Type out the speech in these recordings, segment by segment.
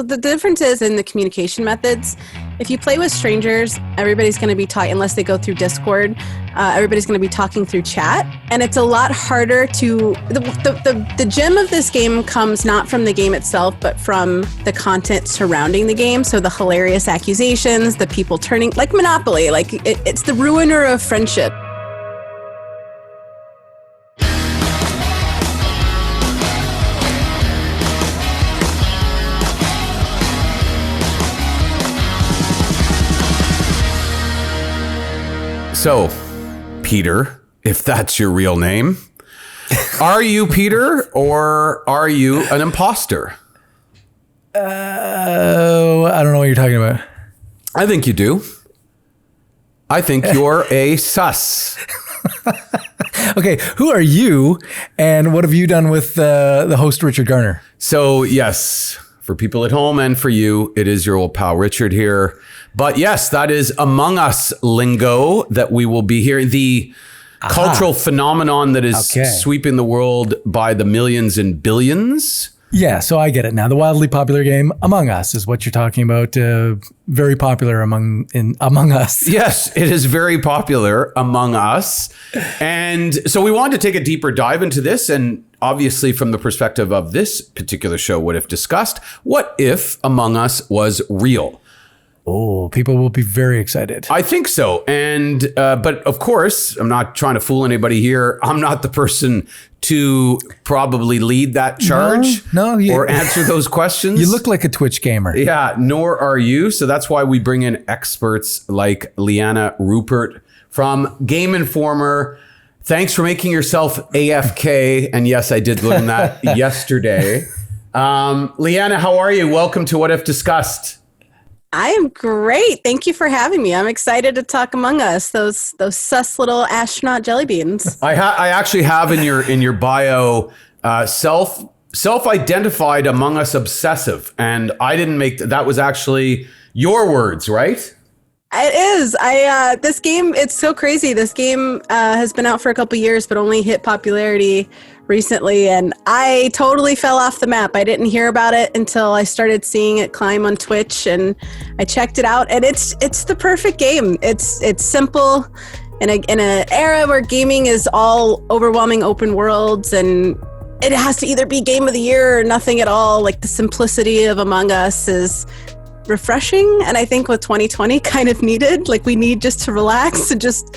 the difference is in the communication methods. If you play with strangers, everybody's going to be talking, unless they go through Discord, everybody's going to be talking through chat. And it's a lot harder to, the gem of this game comes not from the game itself, but from the content surrounding the game. So the hilarious accusations, the people turning, like Monopoly, like it's the ruiner of friendship. So, Peter, if that's your real name, are you Peter or are you an imposter? I don't know what you're talking about. I think you do. I think you're a sus. Okay, who are you and what have you done with the host, Richard Garner? So, yes, for people at home and for you, it is your old pal Richard here. But yes, that is Among Us lingo that we will be hearing. The cultural phenomenon that is sweeping the world by the millions and billions. Yeah, so I get it now. The wildly popular game Among Us is what you're talking about. Very popular among us. Yes, it is very popular among us. And so we wanted to take a deeper dive into this. And obviously from the perspective of this particular show, what if discussed, what if Among Us was real? Oh, people will be very excited. I think so. And, but of course, I'm not trying to fool anybody here. I'm not the person to probably lead that charge or answer those questions. You look like a Twitch gamer. Yeah, nor are you. So that's why we bring in experts like Liana Ruppert from Game Informer. Thanks for making yourself AFK. And yes, I did learn that yesterday. Liana, how are you? Welcome to What If Discussed. I am great. Thank you for having me. I'm excited to talk Among Us, those sus little astronaut jelly beans. I actually have in your bio self-identified Among Us obsessive, and I didn't make that was actually your words, right? It is. This game, it's so crazy. This game has been out for a couple years, but only hit popularity recently, and I totally fell off the map. I didn't hear about it until I started seeing it climb on Twitch, and I checked it out, and it's the perfect game. It's simple in an era where gaming is all overwhelming open worlds, and it has to either be game of the year or nothing at all. Like the simplicity of Among Us is refreshing, and I think with 2020 kind of needed. Like we need just to relax and just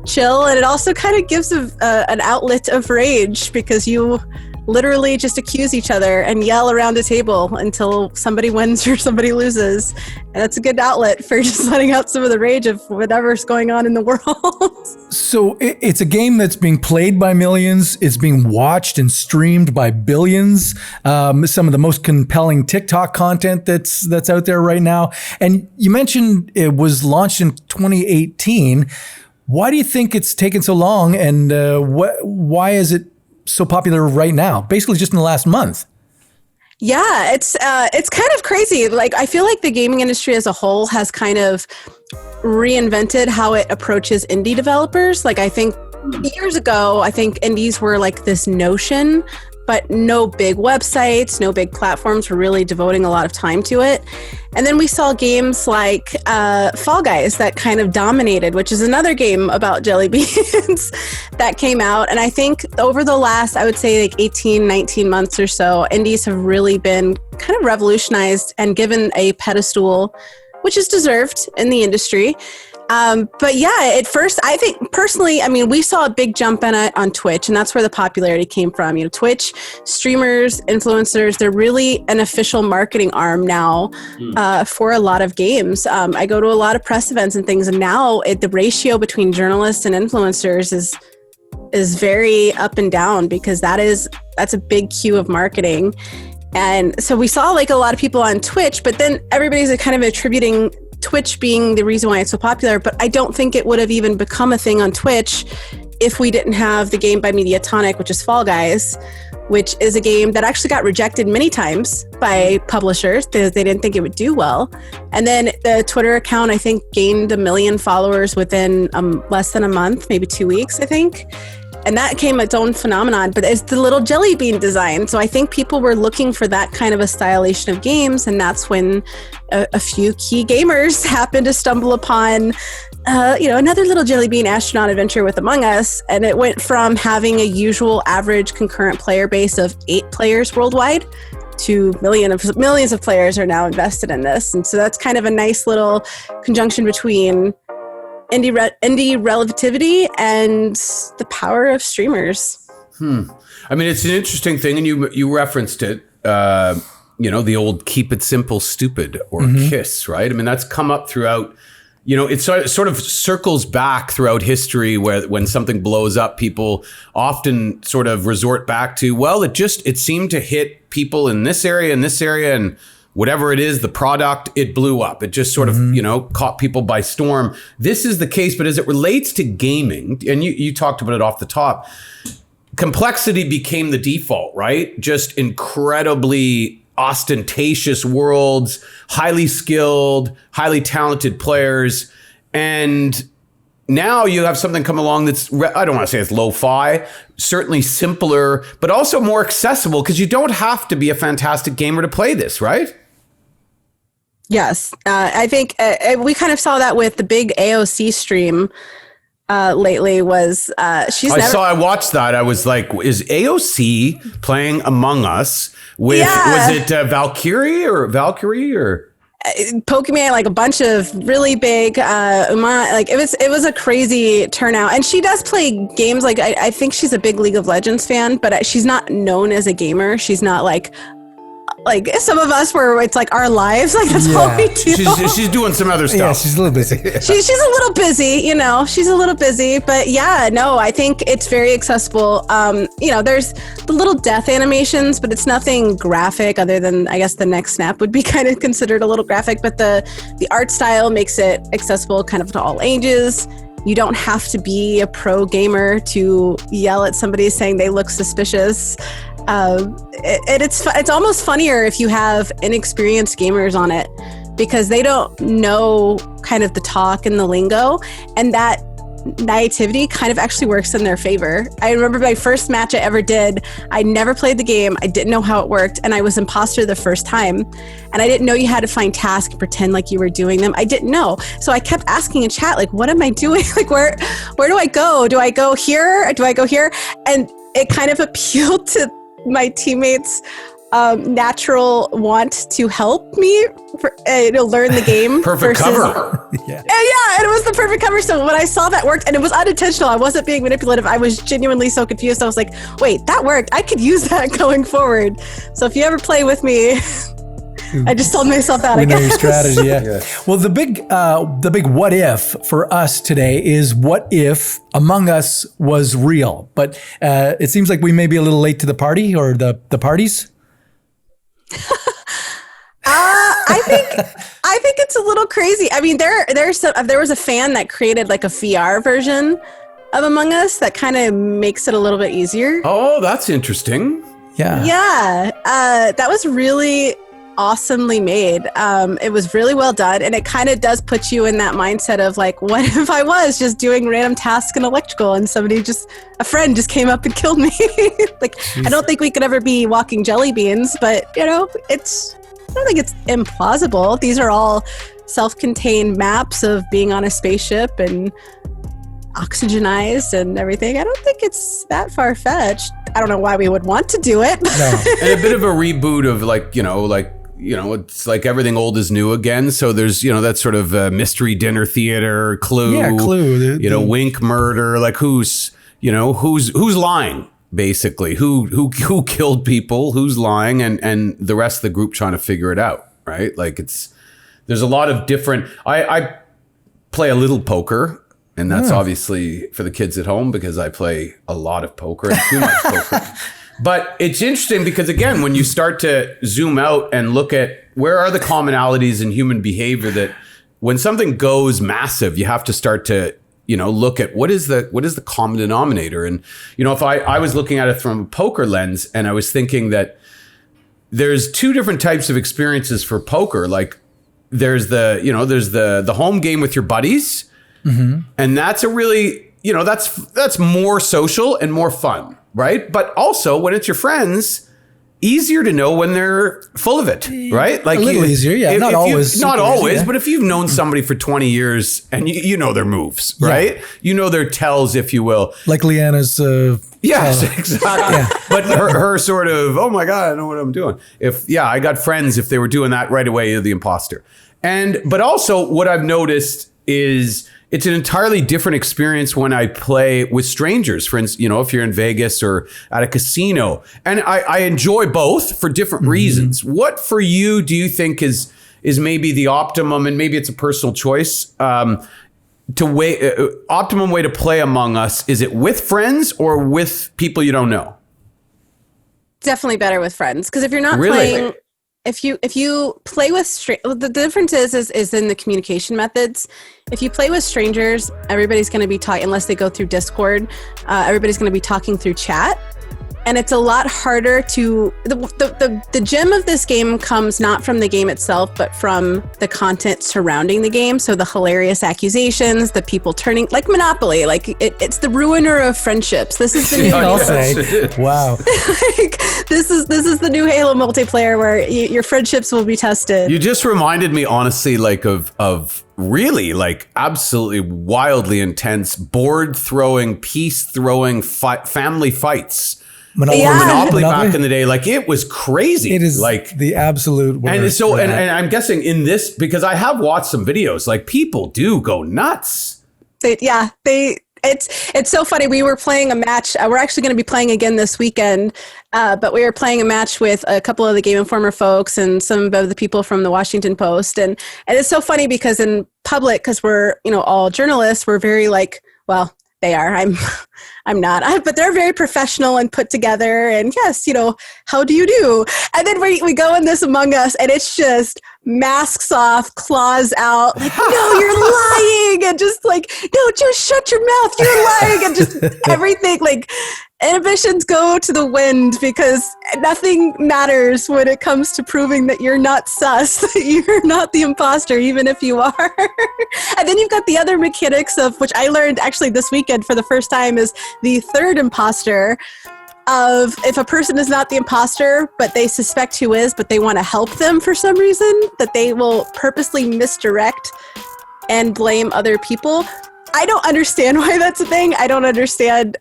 chill, and it also kind of gives an outlet of rage because you literally just accuse each other and yell around a table until somebody wins or somebody loses, and that's a good outlet for just letting out some of the rage of whatever's going on in the world. So it's a game that's being played by millions. It's being watched and streamed by billions. Some of the most compelling TikTok content that's out there right now. And you mentioned it was launched in 2018. Why do you think it's taken so long, and why is it so popular right now? Basically, just in the last month. Yeah, it's kind of crazy. Like I feel like the gaming industry as a whole has kind of reinvented how it approaches indie developers. Like I think years ago, I think indies were like this notion, but no big websites, no big platforms were really devoting a lot of time to it. And then we saw games like Fall Guys that kind of dominated, which is another game about jelly beans that came out. And I think over the last, I would say like 18, 19 months or so, indies have really been kind of revolutionized and given a pedestal, which is deserved in the industry. But yeah, at first, I think personally, I mean, we saw a big jump in it on Twitch, and that's where the popularity came from. You know, Twitch streamers, influencers, they're really an official marketing arm now for a lot of games. I go to a lot of press events and things, and now the ratio between journalists and influencers is very up and down because that's a big cue of marketing. And so we saw like a lot of people on Twitch, but then everybody's kind of attributing Twitch being the reason why it's so popular, but I don't think it would have even become a thing on Twitch if we didn't have the game by Mediatonic, which is Fall Guys, which is a game that actually got rejected many times by publishers because they didn't think it would do well. And then the Twitter account, I think, gained 1 million followers within less than a month, maybe 2 weeks, I think. And that came its own phenomenon, but it's the little jelly bean design. So I think people were looking for that kind of a stylization of games, and that's when a few key gamers happened to stumble upon another little jelly bean astronaut adventure with Among Us. And it went from having a usual average concurrent player base of 8 players worldwide to millions of players are now invested in this. And so that's kind of a nice little conjunction between indie relativity and the power of streamers. I mean, it's an interesting thing, and you referenced it. The old "keep it simple, stupid" or KISS, right? I mean, that's come up throughout. It sort of circles back throughout history, where when something blows up, people often sort of resort back to, well, it seemed to hit people in this area, and whatever it is, the product, it blew up. It just sort of, caught people by storm. This is the case, but as it relates to gaming, and you talked about it off the top, complexity became the default, right? Just incredibly ostentatious worlds, highly skilled, highly talented players. And now you have something come along that's, I don't want to say it's lo-fi, certainly simpler, but also more accessible, because you don't have to be a fantastic gamer to play this, right? Yes. I think we kind of saw that with the big AOC stream lately was I watched that. I was like, is AOC playing Among Us with, was it Valkyrie or Pokemon, like a bunch of really big it was a crazy turnout. And she does play games. Like I think she's a big League of Legends fan, but she's not known as a gamer. She's not like some of us where it's like our lives, like that's all we do. She's doing some other stuff. Yeah, she's a little busy. She's a little busy, she's a little busy, but I think it's very accessible. There's the little death animations, but it's nothing graphic other than, I guess, the next snap would be kind of considered a little graphic, but the art style makes it accessible kind of to all ages. You don't have to be a pro gamer to yell at somebody saying they look suspicious. It's almost funnier if you have inexperienced gamers on it, because they don't know kind of the talk and the lingo, and that naivety kind of actually works in their favor. I remember my first match I ever did. I never played the game. I didn't know how it worked, and I was imposter the first time, and I didn't know you had to find tasks and pretend like you were doing them. I didn't know, so I kept asking in chat, like, what am I doing? Like, where do I go? Do I go here? Do I go here? And it kind of appealed to my teammates' natural want to help me learn the game. Perfect cover. Yeah, and it was the perfect cover. So when I saw that worked, and it was unintentional, I wasn't being manipulative, I was genuinely so confused. I was like, wait, that worked. I could use that going forward. So if you ever play with me, I just told myself that. We know your strategy, yeah. Well, the big what if for us today is, what if Among Us was real? But it seems like we may be a little late to the party, or the parties. I think it's a little crazy. I mean, there was a fan that created like a VR version of Among Us that kind of makes it a little bit easier. Oh, that's interesting. Yeah. That was really awesomely made. It was really well done, and it kind of does put you in that mindset of like, what if I was just doing random tasks in electrical and a friend just came up and killed me? Like, jeez. I don't think we could ever be walking jelly beans, but I don't think it's implausible. These are all self-contained maps of being on a spaceship and oxygenized and everything. I don't think it's that far-fetched. I don't know why we would want to do it. No. And a bit of a reboot of it's like everything old is new again. So there's, that sort of mystery dinner theater, Clue. Yeah, Clue. Wink murder. Like who's lying, basically. Who killed people, who's lying, and the rest of the group trying to figure it out, right? Like there's a lot of different, I play a little poker, and that's obviously for the kids at home, because I play a lot of poker and too much poker. But it's interesting because, again, when you start to zoom out and look at where are the commonalities in human behavior, that when something goes massive, you have to start to, look at what is the common denominator. And, if I was looking at it from a poker lens, and I was thinking that there's two different types of experiences for poker. Like there's the home game with your buddies. Mm-hmm. And that's a really you know, that's more social and more fun, right? But also when it's your friends, easier to know when they're full of it, right? Like a little easier, yeah. Not always, yeah. But if you've known somebody for 20 years and you know their moves, right? Yeah. You know their tells, if you will. Like Liana's. Yes, exactly. Yeah. But her sort of, oh my God, I know what I'm doing. I got friends, if they were doing that right away, you're the imposter. But also what I've noticed is it's an entirely different experience when I play with strangers. For instance, you know, if you're in Vegas or at a casino, and I enjoy both for different reasons. What for you do you think is maybe the optimum, and maybe it's a personal choice, optimum way to play Among Us? Is it with friends or with people you don't know? Definitely better with friends, because if you're not playing. If you play with the difference is in the communication methods. If you play with strangers, everybody's going to be talking, unless they go through Discord, everybody's going to be talking through chat. And it's a lot harder to, the gem of this game comes not from the game itself, but from the content surrounding the game. So the hilarious accusations, the people turning, like Monopoly, like it's the ruiner of friendships. This is the new I'll say. Wow. Like, this is the new Halo multiplayer where your friendships will be tested. You just reminded me, honestly, like of really like absolutely wildly intense board throwing, piece throwing, family fights. Monopoly back in the day, like it was crazy. It is like the absolute word. And so, and I'm guessing in this, because I have watched some videos, like people do go nuts. It's so funny. We were playing a match. We're actually going to be playing again this weekend, but we were playing a match with a couple of the Game Informer folks and some of the people from the Washington Post. And it's so funny because in public, because we're, you know, all journalists, we're very like, well, they are. I'm not. But they're very professional and put together. And yes, you know, how do you do? And then we go in this Among Us, and it's just masks off, claws out. Like, no, you're lying, and just like, no, just shut your mouth. You're lying, and just everything. Like, inhibitions go to the wind because nothing matters when it comes to proving that you're not sus, that you're not the imposter, even if you are. And then you've got the other mechanics of, which I learned actually this weekend for the first time, is the third imposter of if a person is not the imposter, but they suspect who is, but they want to help them for some reason, that they will purposely misdirect and blame other people. I don't understand why that's a thing. I don't understand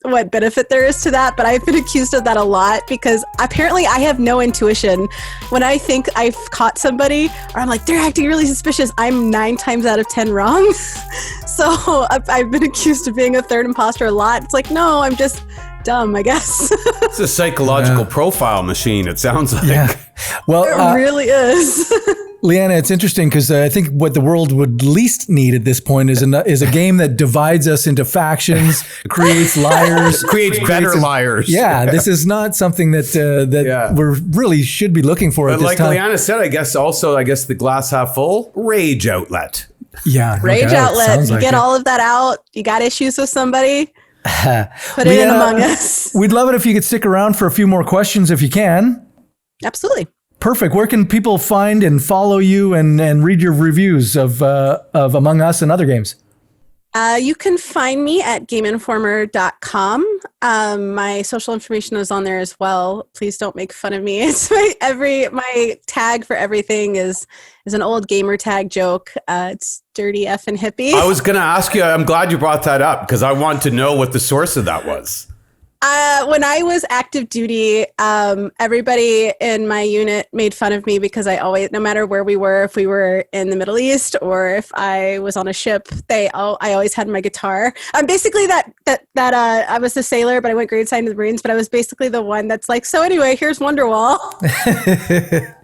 what benefit there is to that, but I've been accused of that a lot because apparently I have no intuition. When I think I've caught somebody, or I'm like, they're acting really suspicious, I'm 9 times out of 10 wrong. So I've been accused of being a third imposter a lot. It's like, no, I'm just dumb, I guess. It's a psychological profile machine, it sounds like. Yeah. Well, it really is. Liana, it's interesting because I think what the world would least need at this point is a game that divides us into factions, creates liars, creates better liars. Yeah, this is not something that we really should be looking for at this time. Like Liana said, I guess the glass half full, rage outlet. Yeah, rage outlet. You get all of that out. You got issues with somebody. Put it in Among Us. We'd love it if you could stick around for a few more questions if you can. Absolutely. Perfect. Where can people find and follow you and read your reviews of Among Us and other games? You can find me at gameinformer.com. My social information is on there as well. Please don't make fun of me. It's my tag for everything is an old gamer tag joke. It's dirty effing hippie. I was going to ask you, I'm glad you brought that up because I want to know what the source of that was. When I was active duty, everybody in my unit made fun of me because I always, no matter where we were, if we were in the Middle East or if I was on a ship, I always had my guitar. I'm basically I was a sailor, but I went grade sign to the Marines, but I was basically the one that's like, so anyway, here's Wonderwall.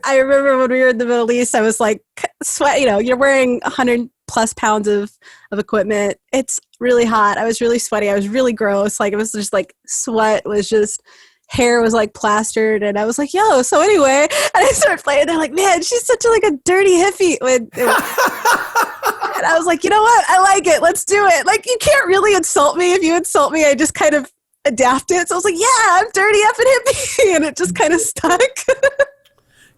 I remember when we were in the Middle East, I was like, sweat, you're wearing 100 plus pounds of equipment. It's really hot. I was really sweaty. I was really gross. Like it was just like sweat was just, hair was like plastered. And I was like, yo, so anyway, and I started playing. They're like, man, she's such a dirty hippie. And I was like, you know what? I like it. Let's do it. Like you can't really insult me. If you insult me, I just kind of adapt it. So I was like, yeah, I'm dirty effing hippie. And it just kind of stuck.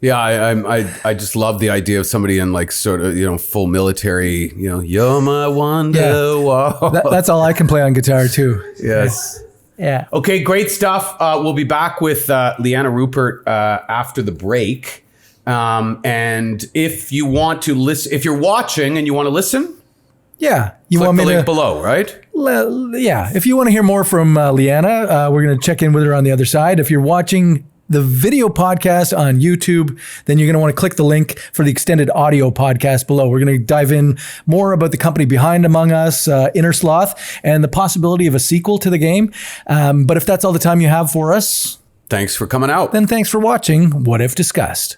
Yeah, I just love the idea of somebody in like sort of, full military, you're my wonder wall. That's all I can play on guitar too. Yes. Yeah. Okay, great stuff. We'll be back with Liana Ruppert after the break. And if you want to listen, if you're watching and you want to listen, you click want the me link to below, right? if you want to hear more from Liana, we're going to check in with her on the other side. If you're watching the video podcast on YouTube, then you're going to want to click the link for the extended audio podcast below. We're going to dive in more about the company behind Among Us, Inner Sloth, and the possibility of a sequel to the game. But if that's all the time you have for us, Thanks for coming out. then thanks for watching What If Discussed.